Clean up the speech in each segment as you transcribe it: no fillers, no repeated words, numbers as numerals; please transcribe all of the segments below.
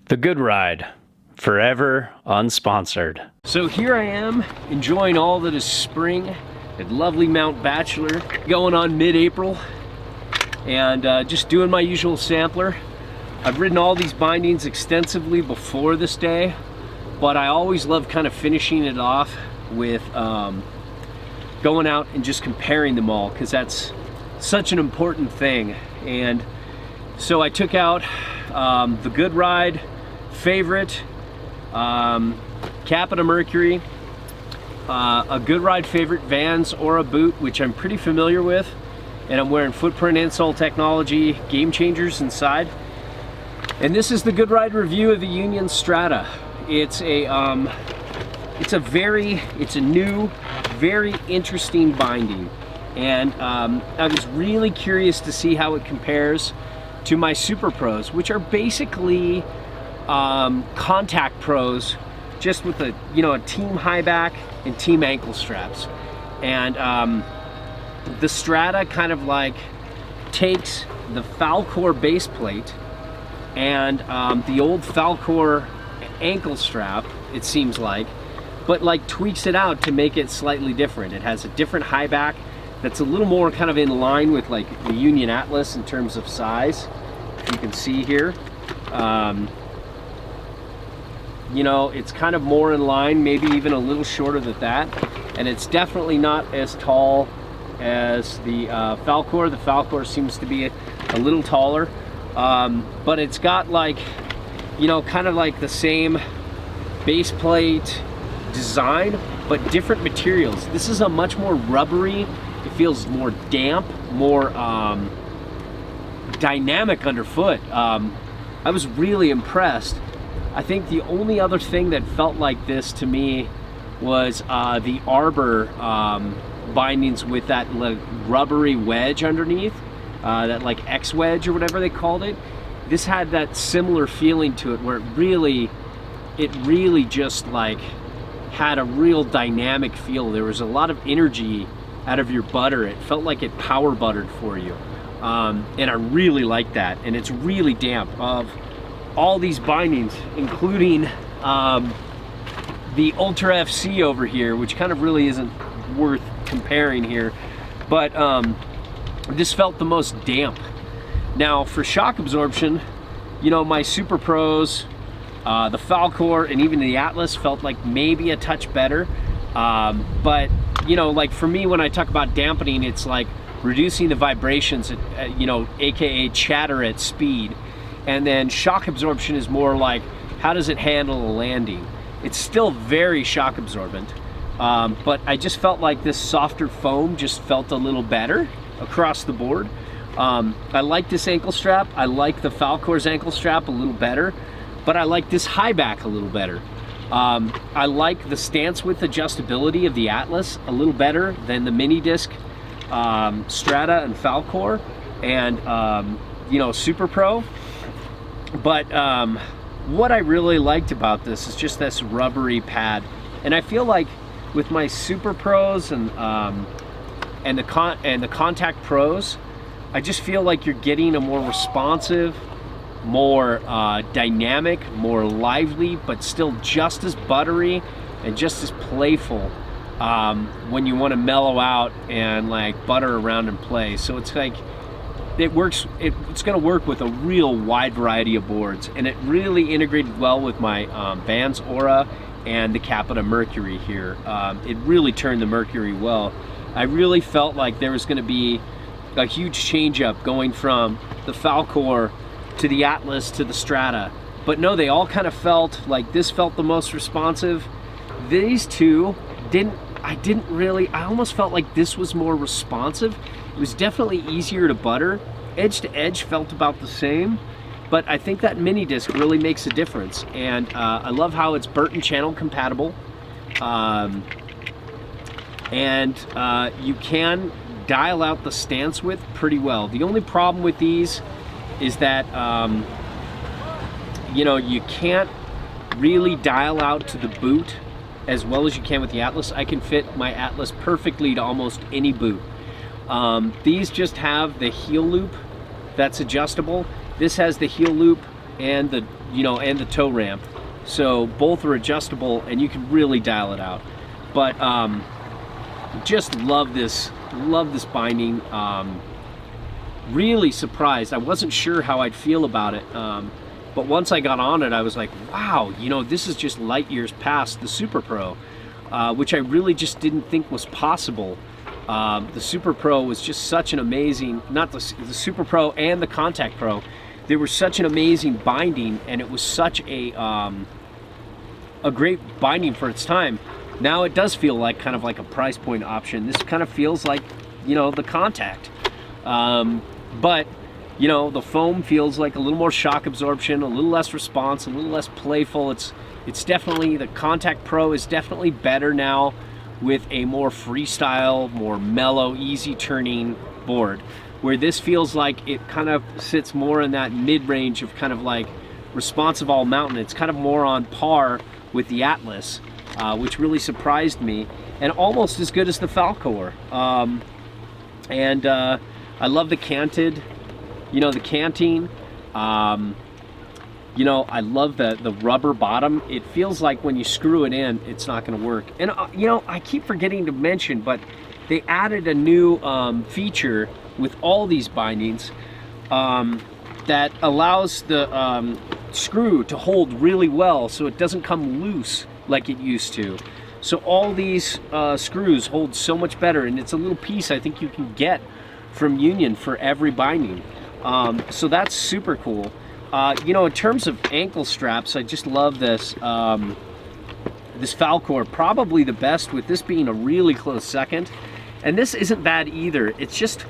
The Good Ride, forever unsponsored. So here I am, enjoying all that is spring at lovely Mount Bachelor, going on mid-April, and just doing my usual sampler. I've ridden all these bindings extensively before this day, but I always love kind of finishing it off with going out and just comparing them all, because that's such an important thing. And so I took out the Good Ride Favorite, Capita Mercury, a Good Ride Favorite Vans Aura boot, which I'm pretty familiar with, and I'm wearing footprint insole technology game changers inside. And this is the Good Ride review of the Union Strata. It's a new, very interesting binding, and I was really curious to see how it compares to my Super Pros, which are basically contact pros, just with a team high back and team ankle straps. And the Strata kind of like takes the Falcor base plate and the old Falcor ankle strap, it seems like, but like tweaks it out to make it slightly different. It has a different high back that's a little more kind of in line with like the Union Atlas in terms of size, if you can see here. It's kind of more in line, maybe even a little shorter than that, and it's definitely not as tall as the Falcor. The Falcor seems to be a little taller, but it's got like, kind of like the same base plate design, but different materials. This is a much more rubbery, it feels more damp, more dynamic underfoot. I was really impressed. I think the only other thing that felt like this to me was the Arbor bindings with that like rubbery wedge underneath, that like X wedge or whatever they called it. This had that similar feeling to it, where it really just like had a real dynamic feel. There was a lot of energy out of your butter. It felt like it power buttered for you, and I really like that. And it's really damp. Of all these bindings, including the Ultra FC over here, which kind of really isn't worth comparing here, but this felt the most damp. Now for shock absorption, my Super Pros, the Falcor, and even the Atlas felt like maybe a touch better, but like for me, when I talk about dampening, it's like reducing the vibrations at, aka chatter at speed. And then shock absorption is more like, how does it handle a landing? It's still very shock absorbent, but I just felt like this softer foam just felt a little better across the board. I like this ankle strap. I like the Falcor's ankle strap a little better, but I like this high back a little better. I like the stance width adjustability of the Atlas a little better than the mini disc Strata and Falcor and Super Pro. But what I really liked about this is just this rubbery pad, and I feel like with my Super Pros and the Contact Pros, I just feel like you're getting a more responsive, more dynamic, more lively, but still just as buttery and just as playful when you want to mellow out and like butter around and play. So it's like, it's going to work with a real wide variety of boards, and it really integrated well with my Vans Aura and the Capita Mercury here. It really turned the Mercury well. I really felt like there was going to be a huge change up going from the Falcor to the Atlas to the Strata, but no, they all kind of felt like this felt the most responsive. These two I almost felt like this was more responsive. It was definitely easier to butter. Edge to edge felt about the same, but I think that mini disc really makes a difference. And I love how it's Burton channel compatible. And you can dial out the stance width pretty well. The only problem with these is that you can't really dial out to the boot as well as you can with the Atlas. I can fit my Atlas perfectly to almost any boot. These just have the heel loop that's adjustable. This has the heel loop and the, you know, and the toe ramp. So both are adjustable and you can really dial it out. But just love this binding. Really surprised. I wasn't sure how I'd feel about it. But once I got on it, I was like, wow, you know, this is just light years past the Super Pro, which I really just didn't think was possible. The Super Pro was just such an amazing, not the Super Pro and the Contact Pro, they were such an amazing binding, and it was such a great binding for its time. Now it does feel like kind of like a price point option. This kind of feels like, you know, the Contact. But you know, the foam feels like a little more shock absorption, a little less response, a little less playful. It's definitely, the Contact Pro is definitely better now with a more freestyle, more mellow, easy turning board, where this feels like it kind of sits more in that mid-range of kind of like responsive all mountain. It's kind of more on par with the Atlas, which really surprised me, and almost as good as the Falcor. I love the canted, you know, the canting. You know, I love the rubber bottom. It feels like when you screw it in, it's not going to work. And you know, I keep forgetting to mention, but they added a new feature with all these bindings that allows the screw to hold really well, so it doesn't come loose like it used to. So all these screws hold so much better, and it's a little piece I think you can get from Union for every binding. So that's super cool. You know, in terms of ankle straps, I just love this this Falcor, probably the best, with this being a really close second. And this isn't bad either. It just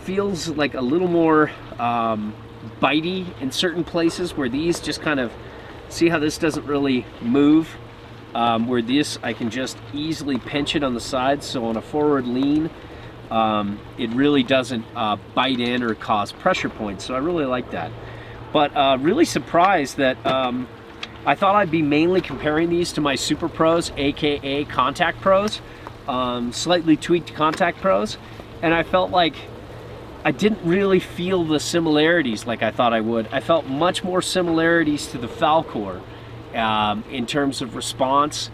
feels like a little more bitey in certain places, where these just kind of, see how this doesn't really move, where this I can just easily pinch it on the sides. So on a forward lean, it really doesn't bite in or cause pressure points. So I really like that. But really surprised that I thought I'd be mainly comparing these to my Super Pros, aka Contact Pros, slightly tweaked Contact Pros, and I felt like I didn't really feel the similarities like I thought I would. I felt much more similarities to the Falcor in terms of response,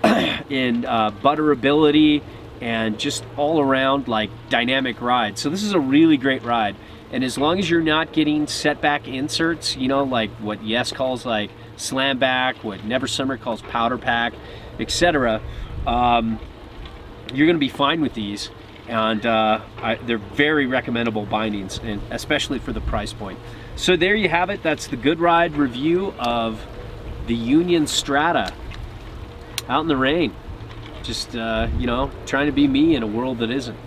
in butterability, and just all around like dynamic ride. So this is a really great ride. And as long as you're not getting setback inserts, you know, like what Yes calls like slam back, what Never Summer calls powder pack, etc., you're going to be fine with these. And they're very recommendable bindings, and especially for the price point. So there you have it. That's the Good Ride review of the Union Strata out in the rain. Just, you know, trying to be me in a world that isn't.